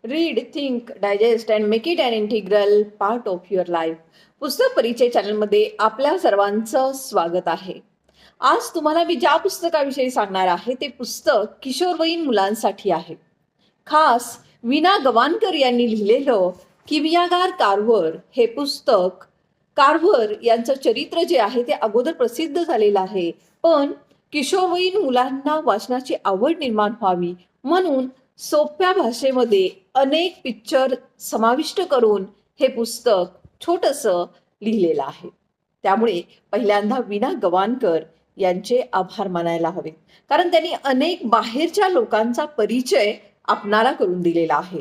Read, think, digest and make it an integral part of your life. पुस्तक परिचय चॅनलमध्ये आपल्या सर्वांचं स्वागत आहे. आज तुम्हाला मी ज्या पुस्तकाविषयी सांगणार आहे ते पुस्तक किशोरवयीन मुलांसाठी आहे. खास वीणा गवाणकर यांनी लिहिलेलं किवियागार कार्व्हर हे पुस्तक. कार्व्हर यांचं चरित्र जे आहे ते अगोदर प्रसिद्ध झालेलं आहे, पण किशोरवयीन मुलांना वाचनाची आवड निर्माण व्हावी म्हणून सोप्या भाषेमध्ये अनेक पिक्चर समाविष्ट करून हे पुस्तक छोटंसं लिहिलेलं आहे. त्यामुळे पहिल्यांदा वीणा गवाणकर यांचे आभार मानायला हवेत, कारण त्यांनी अनेक बाहेरच्या लोकांचा परिचय आपणाला करून दिलेला आहे.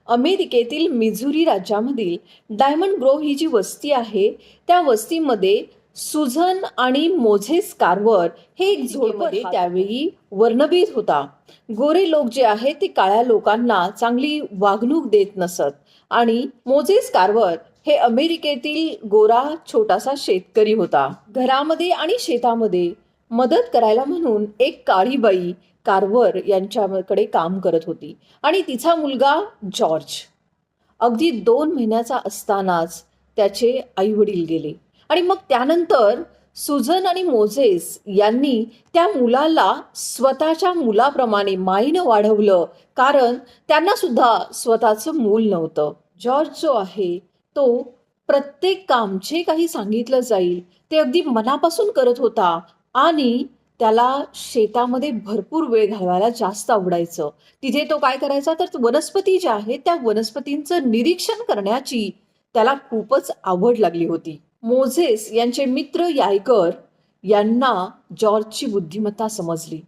अमेरिकेतील मिझुरी राज्यामधील डायमंड ग्रोव्ह ही जी वस्ती आहे त्या वस्तीमध्ये सुझन आणि मोझेस कार्व्हर हे एक जोडपे त्यावेळी वर्णभेद होता. गोरे लोक जे आहेत ते काळ्या लोकांना चांगली वागणूक देत नसत आणि मोझेस कार्व्हर हे अमेरिकेतील गोरा छोटासा शेतकरी होता. घरामध्ये आणि शेतामध्ये मदत करायला म्हणून एक काळी बाई कार्व्हर यांच्याकडे काम करत होती आणि तिचा मुलगा जॉर्ज अगदी 2 महिन्याचा असतानाच त्याचे आई वडील गेले आणि मग त्यानंतर सुझन आणि मोझेस यांनी त्या मुलाला स्वतःच्या मुलाप्रमाणे मायेनं वाढवलं, कारण त्यांना सुद्धा स्वतःचं मूल नव्हतं. जॉर्ज जो आहे तो प्रत्येक काम जे काही सांगितलं जाईल ते अगदी मनापासून करत होता आणि त्याला शेतामध्ये भरपूर वेळ घालवायला जास्त आवडायचं. तिथे तो काय करायचा तर वनस्पती ज्या आहेत त्या वनस्पतींचं निरीक्षण करण्याची त्याला खूपच आवड लागली होती. मोझेस यांचे मित्र यायकर यांना जॉर्जची बुद्धिमत्ता समजली.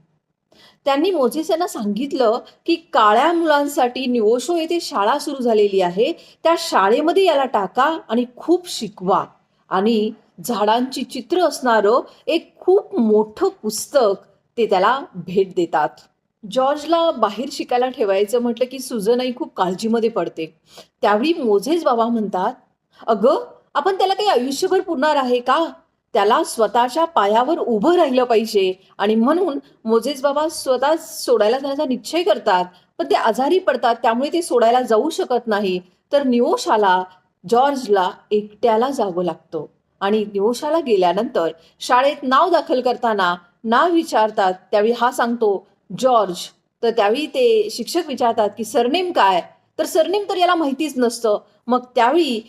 त्यांनी मोझेस यांना सांगितलं की काळ्या मुलांसाठी निओशो येथे शाळा सुरू झालेली आहे, त्या शाळेमध्ये याला टाका आणि खूप शिकवा. आणि झाडांची चित्र असणारं एक खूप मोठं पुस्तक ते त्याला भेट देतात. जॉर्जला बाहेर शिकायला ठेवायचं म्हटलं की सुजनही खूप काळजीमध्ये पडते. त्यावेळी मोझेस बाबा म्हणतात, अगं आपण त्याला काही आयुष्यभर पुरणार आहे का? त्याला स्वतःच्या पायावर उभं राहिलं पाहिजे. आणि म्हणून मोझेस बाबा स्वतः सोडायला जाण्याचा निश्चय करतात, पण ते आजारी पडतात, त्यामुळे ते सोडायला जाऊ शकत नाही. तर निओशाला जॉर्जला एकट्याला जावं लागतं आणि निओशाला गेल्यानंतर शाळेत नाव दाखल करताना नाव विचारतात, त्यावेळी हा सांगतो जॉर्ज. तर त्यावेळी ते शिक्षक विचारतात की सरनेम काय, तर सरनेम तर याला माहितीच नसतं. मग त्यावेळी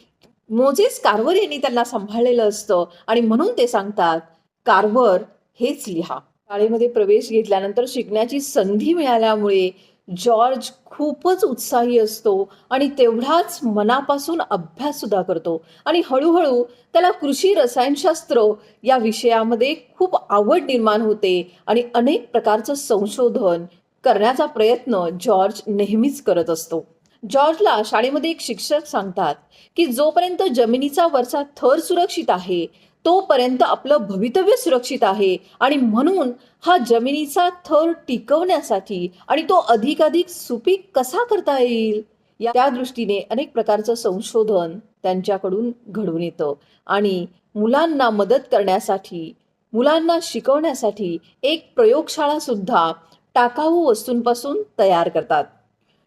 मोझेस कार्व्हर यांनी त्यांना सांभाळलेलं असतं आणि म्हणून ते सांगतात कार्व्हर हेच लिहा. शाळेमध्ये प्रवेश घेतल्यानंतर शिकण्याची संधी मिळाल्यामुळे जॉर्ज खूपच उत्साही असतो आणि तेवढाच मनापासून अभ्यास सुद्धा करतो आणि हळूहळू त्याला कृषी रसायनशास्त्र या विषयामध्ये खूप आवड निर्माण होते आणि अनेक प्रकारचं संशोधन करण्याचा प्रयत्न जॉर्ज नेहमीच करत असतो. जॉर्जला शाळेमध्ये एक शिक्षक सांगतात की जोपर्यंत जमिनीचा वरचा थर सुरक्षित आहे तोपर्यंत आपलं भवितव्य सुरक्षित आहे आणि म्हणून हा जमिनीचा थर टिकवण्यासाठी आणि तो अधिकाधिक सुपीक कसा करता येईल या त्या दृष्टीने अनेक प्रकारचं संशोधन त्यांच्याकडून घडून येतं आणि मुलांना मदत करण्यासाठी, मुलांना शिकवण्यासाठी एक प्रयोगशाळा सुद्धा टाकाऊ वस्तूंपासून तयार करतात.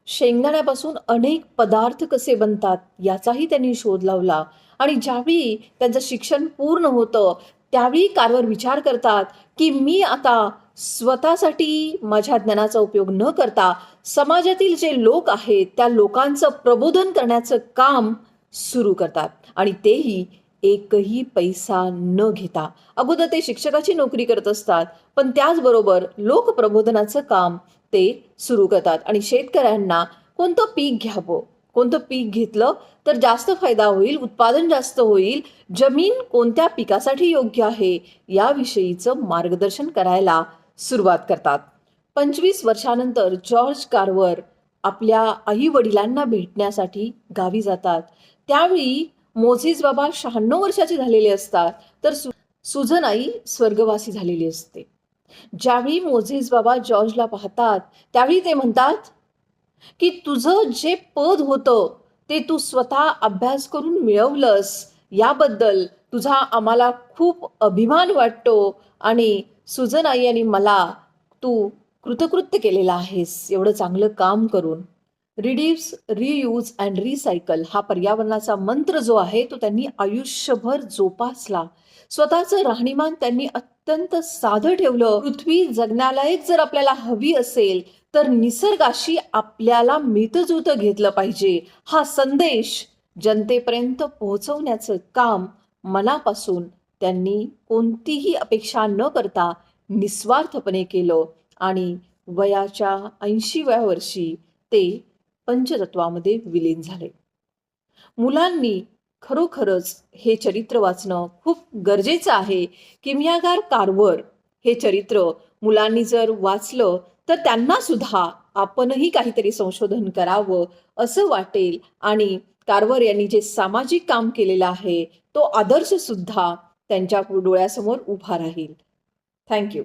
शेंगदाण्यापासून अनेक पदार्थ कसे बनतात याचाही त्यांनी शोध लावला आणि ज्यावेळी त्यांचं शिक्षण पूर्ण होतं त्यावेळी कार्व्हर विचार करतात की मी आता स्वतःसाठी माझ्या ज्ञानाचा उपयोग न करता समाजातील जे लोक आहेत त्या लोकांचं प्रबोधन करण्याचं काम सुरू करतात आणि तेही एकही पैसा न घेता. अगोदर ते शिक्षकाची नोकरी करत असतात, पण त्याचबरोबर लोकप्रबोधनाचं काम ते सुरू करतात आणि शेतकऱ्यांना कोणतं पीक घ्यावं, कोणतं पीक घेतलं तर जास्त फायदा होईल, उत्पादन जास्त होईल, जमीन कोणत्या पिकासाठी योग्य आहे याविषयीचं मार्गदर्शन करायला सुरुवात करतात. 25 वर्षानंतर जॉर्ज कार्व्हर आपल्या आई वडिलांना भेटण्यासाठी गावी जातात. त्यावेळी मोझेस बाबा 96 वर्षाचे झालेले असतात, तर सुझन आई स्वर्गवासी झालेली असते. ज्यावेळी मोझेस बाबा जॉर्जला पाहतात त्यावेळी ते म्हणतात की तुझं जे पद होतं ते तू स्वतः अभ्यास करून मिळवलंस, याबद्दल तुझा आम्हाला खूप अभिमान वाटतो आणि सुझन आई आणि मला तू कृतकृत्य केलेला आहेस एवढं चांगलं काम करून. रिड्यूस, रियूज अँड रिसायकल हा पर्यावरणाचा मंत्र जो आहे तो त्यांनी आयुष्यभर जोपासला. स्वतःचं राहणीमान त्यांनी अत्यंत साधं ठेवलं. पृथ्वी जगण्यालायक जर आपल्याला हवी असेल तर निसर्गाशी आपल्याला मिळतं-जुळतं घेतलं पाहिजे. हा संदेश जनतेपर्यंत पोहोचवण्याचं काम मनापासून त्यांनी कोणतीही अपेक्षा न करता निस्वार्थपणे केलं आणि वयाच्या 80व्या वर्षी ते पंचतत्वामध्ये विलीन झाले. मुलांनी खरोखरच हे चरित्र वाचणं खूप गरजेचं आहे. किमयागार कार्व्हर हे चरित्र मुलांनी जर वाचलं तर त्यांना सुद्धा आपणही काहीतरी संशोधन करावं असं वाटेल आणि कार्व्हर यांनी जे सामाजिक काम केलेलं आहे तो आदर्श सुद्धा त्यांच्या डोळ्यासमोर उभा राहील. Thank you.